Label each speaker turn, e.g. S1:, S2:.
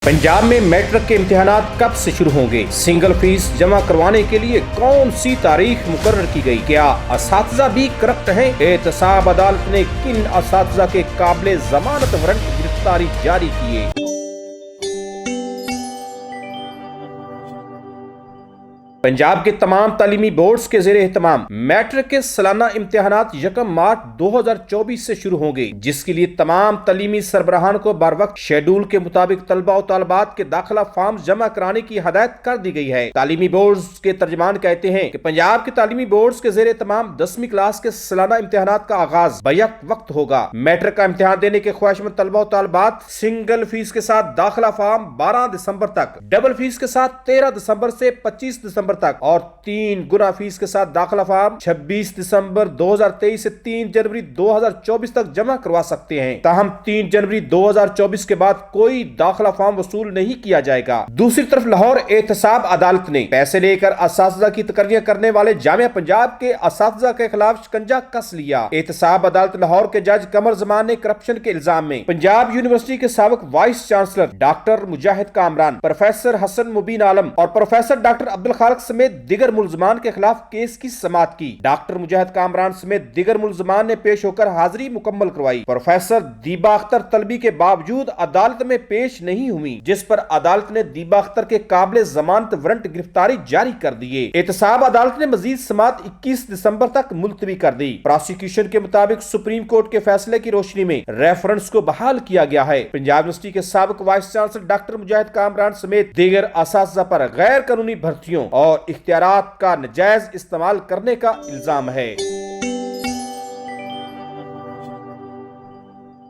S1: पंजाब में मैट्रिक के इम्तिहानात कब से शुरू होंगे? सिंगल फीस जमा करवाने के लिए कौन सी तारीख मुकर्रर की गई? क्या असातिज़ा भी करप्ट हैं? एहतसाब अदालत ने किन असातिज़ा के काबिले जमानत वारंट गिरफ्तारी जारी किए? पंजाब के तमाम तालीमी बोर्ड्स के ज़ेरे एहतमाम मैट्रिक के सालाना इम्तिहानात 1 मार्च 2024 से शुरू होंगे, जिसके लिए तमाम तालीमी सरबराहान को बर वक्त शेड्यूल के मुताबिक तलबा और तालबात के दाखिला फॉर्म जमा कराने की हदायत कर दी गई है। तालीमी बोर्ड्स के तर्जमान कहते हैं कि पंजाब के तालीमी बोर्ड्स के ज़ेरे एहतमाम 10वीं क्लास के सालाना इम्तिहानात का आगाज बैक वक्त होगा। मैट्रिक का इम्तिहान देने के ख्वाहिशमंद तलबा और तालबात सिंगल फीस के साथ दाखिला फॉर्म 12 दिसंबर तक, डबल फीस के साथ 13 दिसंबर से 25 दिसंबर तक और 3 गुना फीस के साथ दाखिला फॉर्म 26 दिसंबर 2023 से 3 जनवरी 2024 तक जमा करवा सकते हैं। ताहम 3 जनवरी 2024 के बाद कोई दाखिला फॉर्म वसूल नहीं किया जाएगा। दूसरी तरफ लाहौर एहतसाब अदालत ने पैसे लेकर असातिज़ा की तकरीरें करने वाले जामिया पंजाब के असातिज़ा के खिलाफ शिकंजा कस लिया। एहतसाब अदालत लाहौर के जज कमर जमान ने करप्शन के इल्जाम में पंजाब यूनिवर्सिटी के साबिक वाइस चांसलर डॉक्टर मुजाहिद कामरान, प्रोफेसर हसन मुबीन आलम और प्रोफेसर डॉक्टर अब्दुल खालिक समेत दिगर मुलजमान के खिलाफ केस की समाअत की। डॉक्टर मुजाहिद कामरान समेत दिगर मुलजमान ने पेश होकर हाजिरी मुकम्मल करवाई। प्रोफेसर दीबा अख्तर तलबी के बावजूद अदालत में पेश नहीं हुई, जिस पर अदालत ने दीबा अख्तर के काबिले जमानत वारंट गिरफ्तारी जारी कर दिए। एहतसाब अदालत ने मजीद समाअत 21 दिसंबर तक मुलतवी कर दी। प्रोसिक्यूशन के मुताबिक सुप्रीम कोर्ट के फैसले की रोशनी में रेफरेंस को बहाल किया गया है। पंजाब यूनिवर्सिटी के साबिक वाइस चांसलर डॉक्टर मुजाहिद कामरान समेत दिगर असातिज़ा पर गैर कानूनी भर्तियों और इख्तियारात का नजायज इस्तेमाल करने का इल्जाम है।